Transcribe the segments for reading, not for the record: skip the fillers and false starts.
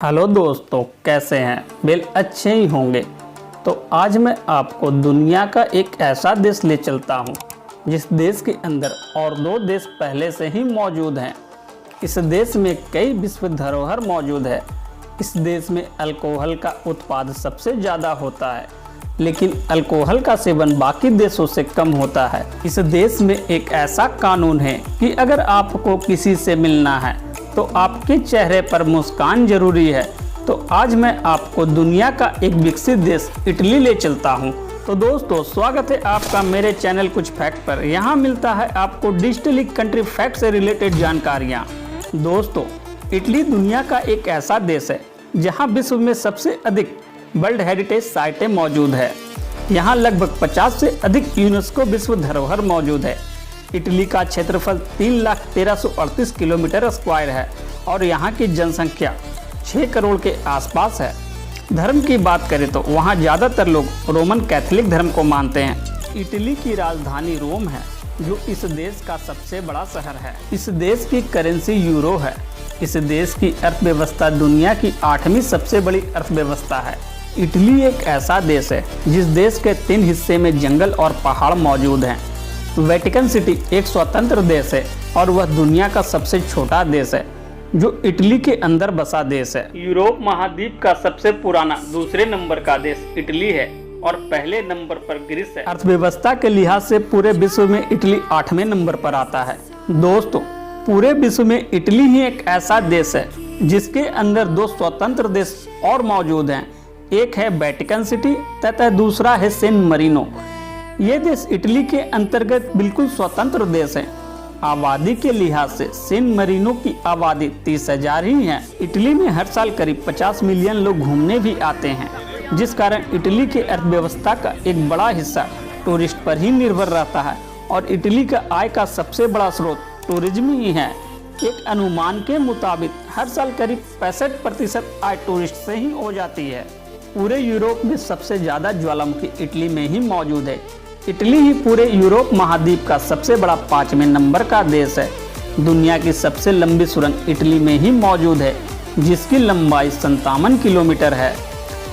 Hello दोस्तों, कैसे हैं? बिल अच्छे ही होंगे। तो आज मैं आपको दुनिया का एक ऐसा देश ले चलता हूं जिस देश के अंदर और दो देश पहले से ही मौजूद हैं। इस देश में कई विश्व धरोहर मौजूद है। इस देश में अल्कोहल का उत्पादन सबसे ज़्यादा होता है, लेकिन अल्कोहल का सेवन बाकी देशों से कम होता है। इस देश में एक ऐसा कानून है कि अगर आपको किसी से मिलना है तो आपके चेहरे पर मुस्कान जरूरी है। तो आज मैं आपको दुनिया का एक विकसित देश इटली ले चलता हूं। तो दोस्तों, स्वागत है आपका मेरे चैनल कुछ फैक्ट पर। यहां मिलता है आपको डिजिटली कंट्री फैक्ट से रिलेटेड जानकारियां। दोस्तों, इटली दुनिया का एक ऐसा देश है जहां विश्व में सबसे अधिक वर्ल्ड हेरिटेज साइटें मौजूद है। यहाँ लगभग 50 से अधिक यूनेस्को विश्व धरोहर मौजूद है। इटली का क्षेत्रफल 3,13,38 किलोमीटर स्क्वायर है और यहाँ की जनसंख्या 6 करोड़ के आसपास है। धर्म की बात करें तो वहाँ ज़्यादातर लोग रोमन कैथोलिक धर्म को मानते हैं। इटली की राजधानी रोम है, जो इस देश का सबसे बड़ा शहर है। इस देश की करेंसी यूरो है। इस देश की अर्थव्यवस्था दुनिया की 8वीं सबसे बड़ी अर्थव्यवस्था है। इटली एक ऐसा देश है जिस देश के 3 हिस्से में जंगल और पहाड़ मौजूद हैं। वेटिकन सिटी एक स्वतंत्र देश है और वह दुनिया का सबसे छोटा देश है जो इटली के अंदर बसा देश है। यूरोप महाद्वीप का सबसे पुराना दूसरे नंबर का देश इटली है और पहले नंबर पर ग्रीस है। अर्थव्यवस्था के लिहाज से पूरे विश्व में इटली 8वें नंबर पर आता है। दोस्तों, पूरे विश्व में इटली ही एक ऐसा देश है जिसके अंदर 2 स्वतंत्र देश और मौजूद हैं। एक है वेटिकन सिटी तथा दूसरा है सैन मरीनो। ये देश इटली के अंतर्गत बिल्कुल स्वतंत्र देश है। आबादी के लिहाज से सैन मरीनो की आबादी 30,000 ही है। इटली में हर साल करीब 50 मिलियन लोग घूमने भी आते हैं, जिस कारण इटली के अर्थव्यवस्था का एक बड़ा हिस्सा टूरिस्ट पर ही निर्भर रहता है और इटली का आय का सबसे बड़ा स्रोत टूरिज्म ही है। एक अनुमान के मुताबिक हर साल करीब 65% आय टूरिस्ट से ही हो जाती है। पूरे यूरोप में सबसे ज़्यादा ज्वालामुखी इटली में ही मौजूद है। इटली ही पूरे यूरोप महाद्वीप का सबसे बड़ा 5वें नंबर का देश है। दुनिया की सबसे लंबी सुरंग इटली में ही मौजूद है, जिसकी लंबाई 57 किलोमीटर है।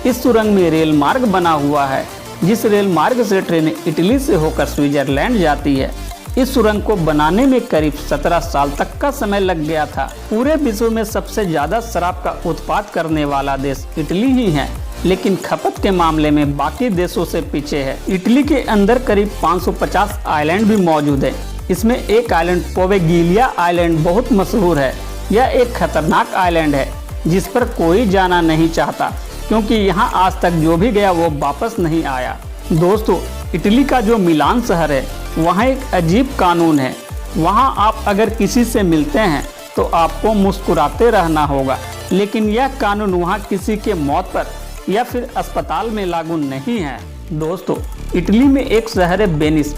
इस सुरंग में रेल मार्ग बना हुआ है, जिस रेल मार्ग से ट्रेनें इटली से होकर स्विट्जरलैंड जाती है। इस सुरंग को बनाने में करीब 17 साल तक का समय लग गया था। पूरे विश्व में सबसे ज्यादा शराब का उत्पादन करने वाला देश इटली ही है, लेकिन खपत के मामले में बाकी देशों से पीछे है। इटली के अंदर करीब 550 आइलैंड भी मौजूद है। इसमें एक आइलैंड पोवेगिलिया आइलैंड बहुत मशहूर है। यह एक खतरनाक आइलैंड है जिस पर कोई जाना नहीं चाहता, क्योंकि यहाँ आज तक जो भी गया वो वापस नहीं आया। दोस्तों, इटली का जो मिलान शहर है, वहाँ एक अजीब कानून है। वहाँ आप अगर किसी से मिलते हैं तो आपको मुस्कुराते रहना होगा, लेकिन यह कानून वहाँ किसी के मौत पर या फिर अस्पताल में लागू नहीं है। दोस्तों, इटली में एक शहर है वेनिस,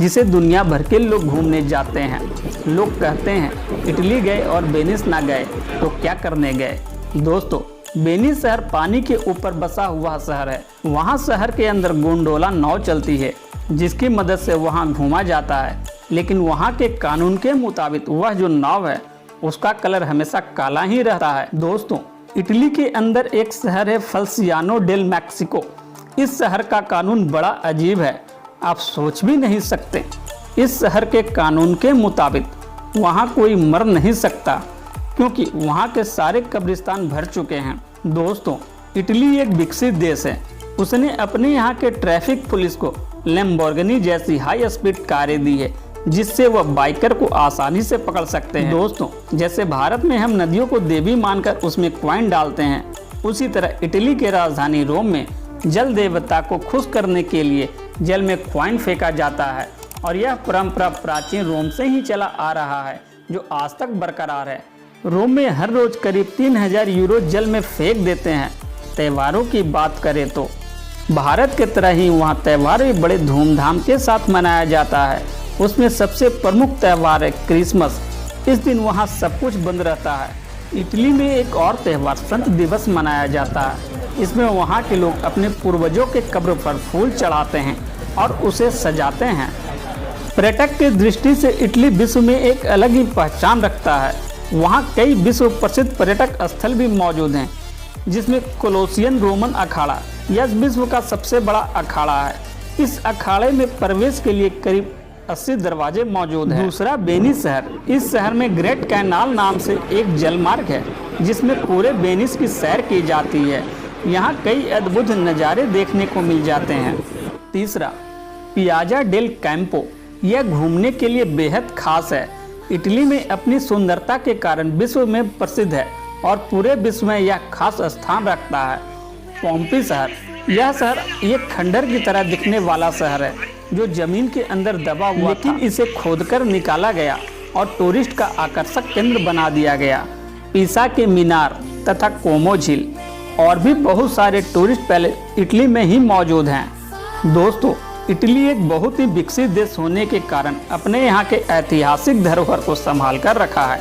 जिसे दुनिया भर के लोग घूमने जाते हैं। लोग कहते हैं इटली गए और वेनिस ना गए तो क्या करने गए। दोस्तों, वेनिस शहर पानी के ऊपर बसा हुआ शहर है। वहाँ शहर के अंदर गोंडोला नाव चलती है, जिसकी मदद से वहाँ घूमा जाता है, लेकिन वहाँ के कानून के मुताबिक वह जो नाव है उसका कलर हमेशा काला ही रहता है। दोस्तों, इटली के अंदर एक शहर है फल्सियानो डेल मैक्सिको। इस शहर का कानून बड़ा अजीब है, आप सोच भी नहीं सकते। इस शहर के कानून के मुताबिक वहाँ कोई मर नहीं सकता, क्योंकि वहाँ के सारे कब्रिस्तान भर चुके हैं। दोस्तों, इटली एक विकसित देश है। उसने अपने यहाँ के ट्रैफिक पुलिस को लैम्बोर्गिनी जैसी हाई स्पीड कारें दी है, जिससे वह बाइकर को आसानी से पकड़ सकते हैं। दोस्तों, जैसे भारत में हम नदियों को देवी मानकर उसमें क्वाइन डालते हैं, उसी तरह इटली के राजधानी रोम में जल देवता को खुश करने के लिए जल में क्वाइन फेंका जाता है और यह परंपरा प्राचीन रोम से ही चला आ रहा है, जो आज तक बरकरार है। रोम में हर रोज करीब 3000 यूरो जल में फेंक देते हैं। त्योहारों की बात करें तो भारत के तरह ही वहाँ त्यौहार भी बड़े धूमधाम के साथ मनाया जाता है। उसमें सबसे प्रमुख त्यौहार है क्रिसमस। इस दिन वहाँ सब कुछ बंद रहता है। इटली में एक और त्यौहार संत दिवस मनाया जाता है। इसमें वहाँ के लोग अपने पूर्वजों के कब्र पर फूल चढ़ाते हैं और उसे सजाते हैं। पर्यटक की दृष्टि से इटली विश्व में एक अलग ही पहचान रखता है। वहाँ कई विश्व प्रसिद्ध पर्यटक स्थल भी मौजूद हैं। जिसमें कोलोसियन रोमन अखाड़ा यह विश्व का सबसे बड़ा अखाड़ा है। इस अखाड़े में प्रवेश के लिए करीब 80 दरवाजे मौजूद हैं। दूसरा वेनिस शहर। इस शहर में ग्रेट कैनाल नाम से एक जलमार्ग है जिसमें पूरे वेनिस की सैर की जाती है। यहाँ कई अद्भुत नज़ारे देखने को मिल जाते हैं। तीसरा पियाजा डेल कैंपो। यह घूमने के लिए बेहद खास है। इटली में अपनी सुंदरता के कारण विश्व में प्रसिद्ध है और पूरे विश्व में यह खास स्थान रखता है। पोम्पी शहर। यह शहर एक खंडर की तरह दिखने वाला शहर है जो जमीन के अंदर दबा हुआ लेकिन इसे खोदकर निकाला गया और टूरिस्ट का आकर्षक केंद्र बना दिया गया। पीसा के मीनार तथा कोमो झील और भी बहुत सारे टूरिस्ट पैलेस इटली में ही मौजूद हैं। दोस्तों, इटली एक बहुत ही विकसित देश होने के कारण अपने यहाँ के ऐतिहासिक धरोहर को संभाल कर रखा है।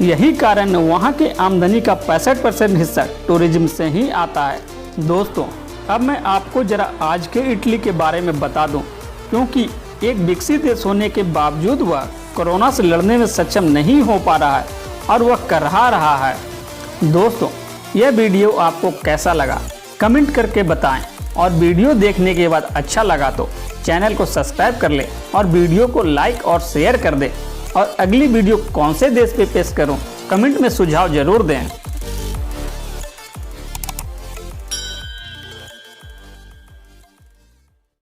यही कारण वहाँ के आमदनी का 65% हिस्सा टूरिज्म से ही आता है। दोस्तों, अब मैं आपको जरा आज के इटली के बारे में बता दूं, क्योंकि एक विकसित देश होने के बावजूद वह कोरोना से लड़ने में सक्षम नहीं हो पा रहा है और वह कर रहा है। दोस्तों, यह वीडियो आपको कैसा लगा कमेंट करके बताएं और वीडियो देखने के बाद अच्छा लगा तो चैनल को सब्सक्राइब कर ले और वीडियो को लाइक और शेयर कर दे। और अगली वीडियो कौन से देश पे पेश करूं कमेंट में सुझाव जरूर दें।